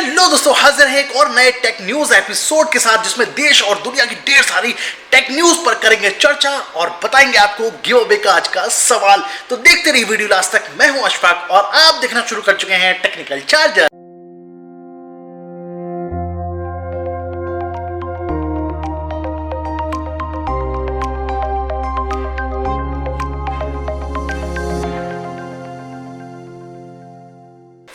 Hello दोस्तों, हाजिर है एक और नए टेक न्यूज एपिसोड के साथ जिसमें देश और दुनिया की ढेर सारी टेक न्यूज पर करेंगे चर्चा और बताएंगे आपको गिव अवे का आज का सवाल। तो देखते रहिए वीडियो लास्ट तक। मैं हूं अशफाक और आप देखना शुरू कर चुके हैं टेक्निकल चार्जर।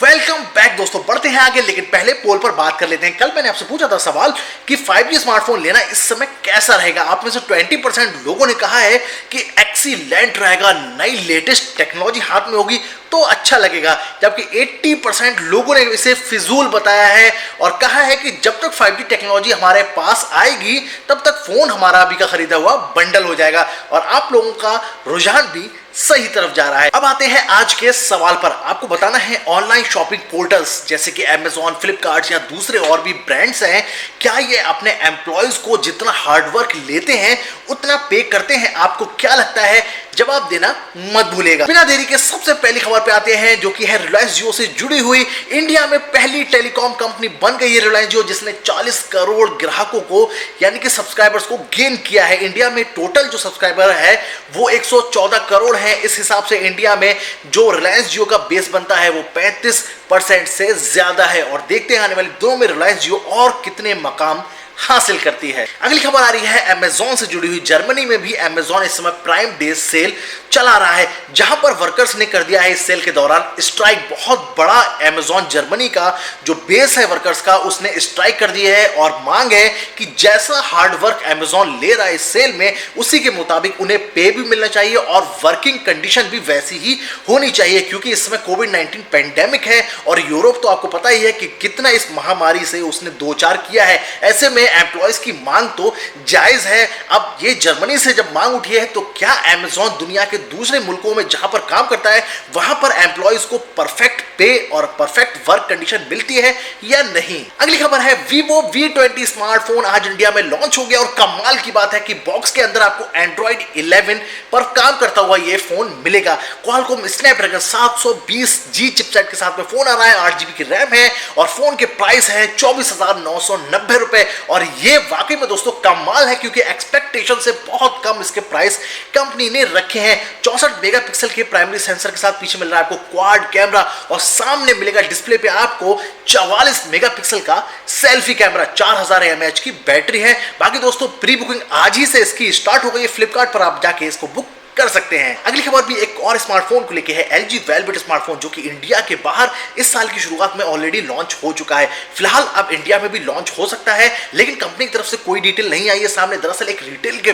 वेलकम बैक दोस्तों, बढ़ते हैं आगे, लेकिन पहले पोल पर बात कर लेते हैं। कल मैंने आपसे पूछा था सवाल कि 5G स्मार्टफोन लेना इस समय कैसा रहेगा। आप में से 20% लोगों ने कहा है कि एक्सीलेंट रहेगा, नई लेटेस्ट टेक्नोलॉजी हाथ में होगी तो अच्छा लगेगा, जबकि 80% लोगों ने इसे फिजूल बताया है और कहा है कि जब तक 5G टेक्नोलॉजी हमारे पास आएगी तब तक फोन हमारा अभी का खरीदा हुआ बंडल हो जाएगा। और आप लोगों का रुझान भी सही तरफ जा रहा है। अब आते हैं आज के सवाल पर। आपको बताना है ऑनलाइन शॉपिंग पोर्टल्स जैसे कि Amazon, फ्लिपकार्ट या दूसरे और भी ब्रांड्स हैं, क्या ये अपने एम्प्लॉयज को जितना हार्डवर्क लेते हैं उतना पे करते हैं? आपको क्या लगता है? जवाब देना मत भूलेगा। बिना देरी के सबसे पहली खबर पे आते हैं, जो कि है रिलायंस जियो से जुड़ी हुई। इंडिया में पहली टेलीकॉम कंपनी बन गई है रिलायंस जियो, जिसने 40 करोड़ ग्राहकों को यानी कि सब्सक्राइबर्स को गेन किया है। इंडिया में टोटल जो सब्सक्राइबर है वो 114 करोड़ है। इस हिसाब से इंडिया में जो रिलायंस जियो का बेस बनता है वो 35% से ज्यादा है। और देखते हैं आने वाले दिनों में रिलायंस जियो और कितने मकाम हासिल करती है। अगली खबर आ रही है अमेजॉन से जुड़ी हुई। जर्मनी में भी अमेजॉन इस समय प्राइम डे सेल चला रहा है, जहां पर वर्कर्स ने कर दिया है इस सेल के दौरान स्ट्राइक। बहुत बड़ा अमेजॉन जर्मनी का जो बेस है वर्कर्स का, उसने स्ट्राइक कर दी है और मांग है कि जैसा हार्डवर्क अमेजॉन ले रहा है इस सेल में, उसी के मुताबिक उन्हें पे भी मिलना चाहिए और वर्किंग कंडीशन भी वैसी ही होनी चाहिए, क्योंकि इस समय कोविड-19 पेंडेमिक है और यूरोप तो आपको पता ही है कि कितना इस महामारी से उसने दो चार किया है। ऐसे में एम्प्लॉयज की मांग तो जायज है। अब ये जर्मनी से जब मांग उठी है तो क्या अमेजॉन दुनिया के दूसरे मुल्कों में जहां पर काम करता है वहां पर एम्प्लॉयज को परफेक्ट पे और परफेक्ट वर्क कंडीशन मिलती है या नहीं? अगली खबर है Vivo V20 स्मार्टफोन आज इंडिया में लॉन्च हो गया और कमाल की बात है कि बॉक्स के अंदर आपको Android 11 पर काम करता हुआ ये फोन मिलेगा। क्वालकॉम स्नैपड्रैगन 720G चिपसेट के साथ में फोन आ रहा है, 8GB की रैम है और फोन के प्राइस है 24,990 रुपए। और ये वाकई में दोस्तों कमाल है, क्योंकि एक्सपेक्टेशन से बहुत कम इसके प्राइस कंपनी ने रखे हैं। 64 मेगापिक्सल के प्राइमरी सेंसर के साथ पीछे मिल रहा है आपको क्वाड कैमरा और सामने मिलेगा डिस्प्ले पे आपको 44 मेगापिक्सल का सेल्फी कैमरा। 4000 mAh की बैटरी है। बाकी दोस्तों प्री बुकिंग आज ही से इसकी स्टार्ट हो गई है, फ्लिपकार्ट पर आप जाके इसको बुक कर सकते हैं। अगली खबर भी एक और स्मार्टफोन को लेके है, LG वेलवेट स्मार्टफोन, जो कि इंडिया के बाहर इस साल की शुरुआत में ऑलरेडी लॉन्च हो चुका है। फिलहाल अब इंडिया में भी लॉन्च हो सकता है, लेकिन कंपनी की तरफ से कोई डिटेल नहीं आई है सामने। दरअसल एक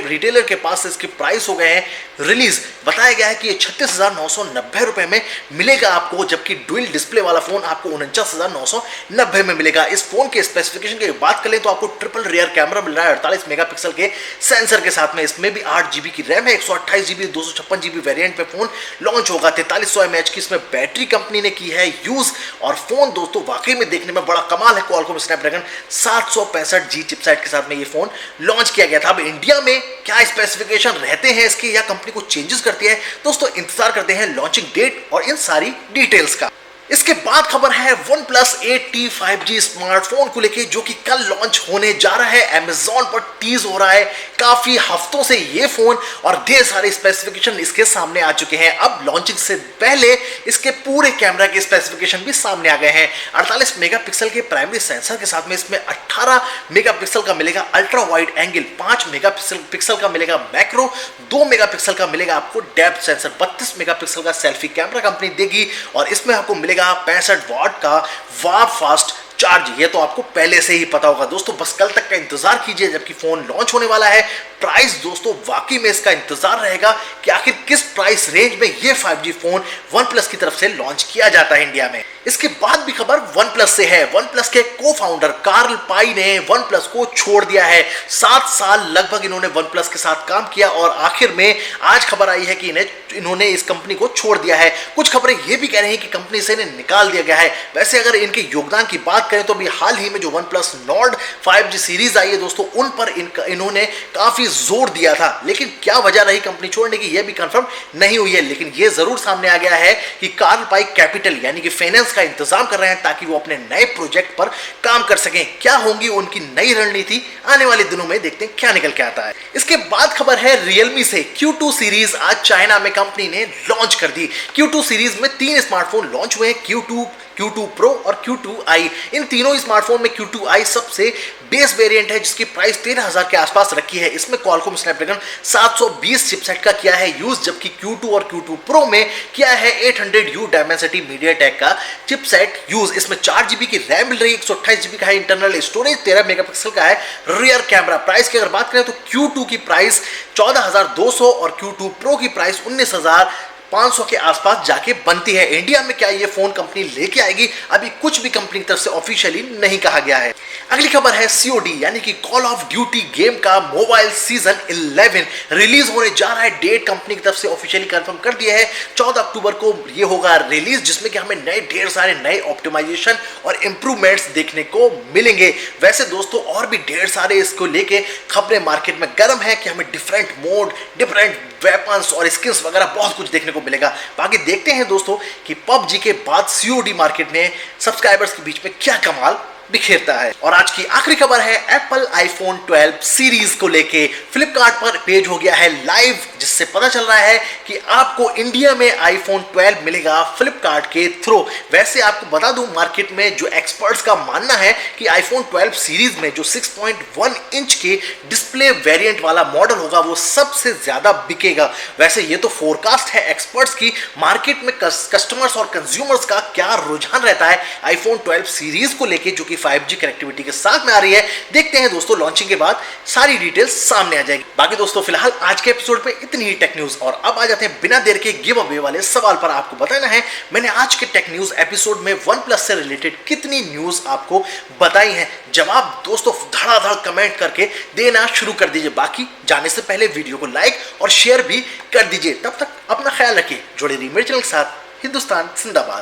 रिटेलर के पास इसके प्राइस हो गए हैं रिलीज। बताया गया है कि ये 36,990 रुपए में मिलेगा आपको, जबकि डुअल डिस्प्ले वाला फोन आपको 49,990 में मिलेगा। इस फोन के स्पेसिफिकेशन की बात करें तो आपको ट्रिपल रियर कैमरा मिल रहा है 48 मेगापिक्सल के सेंसर के साथ में। इसमें भी 8GB की रैम है, 128GB 256GB वेरिएंट पे फोन लॉन्च होगा। 4300 mAh की इसमें बैटरी कंपनी ने की है यूज। और फोन दोस्तों वाकई में देखने में बड़ा कमाल है। क्वालकॉम स्नैपड्रैगन 765G चिपसेट के साथ में ये फोन लॉन्च किया गया था। अब इंडिया में क्या स्पेसिफिकेशन रहते हैं इसके या कंपनी को चेंजेस करती है, दोस्तों इंतजार करते हैं लॉन्चिंग डेट और इन सारी डिटेल्स का। इसके बाद खबर है OnePlus 8T 5G स्मार्टफोन को लेके, जो कि कल लॉन्च होने जा रहा है। Amazon पर टीज हो रहा है काफी हफ्तों से ये फोन और ढेर सारे स्पेसिफिकेशन इसके सामने आ चुके हैं। अब लॉन्चिंग से पहले इसके पूरे कैमरा के स्पेसिफिकेशन भी सामने आ गए हैं। 48 मेगापिक्सल के प्राइमरी सेंसर के साथ में इसमें 18 मेगापिक्सल का मिलेगा अल्ट्रा वाइड एंगल, 5 मेगापिक्सल का मिलेगा मैक्रो, 2 मेगापिक्सल का मिलेगा आपको डेप्थ सेंसर, 32 मेगापिक्सल का सेल्फी कैमरा कंपनी देगी और इसमें आपको मिलेगा 65 वाट का वार फास्ट चार्ज। ये तो आपको पहले से ही पता होगा दोस्तों, बस कल तक का इंतजार कीजिए जबकि फोन लॉन्च होने वाला है। प्राइस दोस्तों वाकई में इसका इंतजार रहेगा कि आखिर किस प्राइस रेंज में ये 5G फोन OnePlus की तरफ से लॉन्च किया जाता है इंडिया में। इसके बाद भी खबर OnePlus से है। OnePlus के को-फाउंडर कार्ल पाई ने OnePlus को छोड़ दिया है। 7 साल लगभग इन्होंने OnePlus के साथ काम किया और आखिर में आज खबर आई है कि इन्होंने इस कंपनी को छोड़ दिया है। कुछ खबरें ये भी कह रही हैं कि कंपनी से इन्हें निकाल दिया गया है। वैसे अगर इनके योगदान की बात करें तो अभी हाल ही में जो OnePlus Nord 5G सीरीज आई है दोस्तों, उन पर इन्होंने काफी जोर दिया था, लेकिन क्या वजह रही कंपनी छोड़ने की यह भी कंफर्म नहीं हुई है। लेकिन यह जरूर सामने आ गया है कि कार्ल पाइक कैपिटल यानी कि फाइनेंस का इंतजाम कर रहे हैं ताकि वो अपने नए प्रोजेक्ट पर काम कर सकें। क्या होंगी उनकी नई रणनीति, आने वाले दिनों में देखते हैं क्या निकल के आता है। इसके बाद खबर है Realme से। Q2 सीरीज आज चाइना में कंपनी ने लॉन्च कर दी। Q2 सीरीज में 3 स्मार्टफोन लॉन्च हुए हैं, Q2 Pro और Q2i। इन तीनों स्मार्टफोन में Q2i सबसे बेस वेरिएंट है जिसकी प्राइस 13,000 के आसपास रखी है। इसमें Qualcomm Snapdragon 720 चिपसेट का किया है यूज, जबकि Q2 और Q2 Pro में किया है 800U Dimensity MediaTek का चिपसेट यूज। इसमें 4GB की रैम मिल रही है, 128GB का है इंटरनल स्टोरेज, 13 मेगापिक्सल का है रियर कैमरा। प्राइस की अगर बात करें तो Q2 की प्राइस 14,200 और Q2 Pro की प्राइस 19,500 के आसपास जाके बनती है। इंडिया में क्या ये फोन कंपनी लेके आएगी, अभी कुछ भी कंपनी की तरफ से ऑफिशियली नहीं कहा गया है। अगली खबर है COD यानी कि कॉल ऑफ ड्यूटी गेम का मोबाइल सीजन 11 रिलीज होने जा रहा है। डेट कंपनी की तरफ से ऑफिशियली कंफर्म कर दिया है, 14 अक्टूबर को ये होगा रिलीज, जिसमें कि हमें ढेर सारे नए ऑप्टिमाइजेशन और इंप्रूवमेंट्स देखने को मिलेंगे। वैसे दोस्तों और भी ढेर सारे इसको लेके खबरें मार्केट में गर्म है कि हमें डिफरेंट मोड, डिफरेंट वेपन्स और स्किन्स वगैरह बहुत कुछ देखने को मिलेगा। बाकी देखते हैं दोस्तों कि PUBG के बाद COD मार्केट में सब्सक्राइबर्स के बीच में क्या कमाल बिखेरता है। और आज की आखिरी खबर है एप्पल आईफोन 12 सीरीज को लेके फ्लिपकार्ट पर पेज हो गया है लाइव, जिससे पता चल रहा है कि आपको इंडिया में आईफोन 12 मिलेगा फ्लिपकार्ट के थ्रू। वैसे आपको बता दूं, मार्केट में जो एक्सपर्ट्स का मानना है कि आईफोन 12 सीरीज में जो 6.1 इंच के डिस्प्ले वेरिएंट वाला मॉडल होगा वो सबसे ज्यादा बिकेगा। वैसे ये तो फोरकास्ट है एक्सपर्ट्स की, मार्केट में कस्टमर्स और कंज्यूमर्स का क्या रुझान रहता है आईफोन 12 सीरीज को लेके जो कि 5G कनेक्टिविटी के साथ में आ रही है। देखते हैं दोस्तों, लॉन्चिंग के बाद सारी डिटेल्स सामने आ जाएगी। बाकी दोस्तों फिलहाल आज के एपिसोड पे इतनी ही टेक न्यूज, और अब आ जाते हैं बिना देर के गिव अवे वाले सवाल पर। आपको बताना है मैंने आज के टेक न्यूज एपिसोड में OnePlus से रिलेटेड कितनी न्यूज आपको बताई हैं। जवाब दोस्तों धड़ाधड़ कमेंट करके देना शुरू कर दीजिए। बाकी जाने से पहले वीडियो को लाइक और शेयर भी कर दीजिए। तब तक अपना ख्याल रखिए, जुड़े रहिए मेरे चैनल के साथ। हिंदुस्तान जिंदाबाद।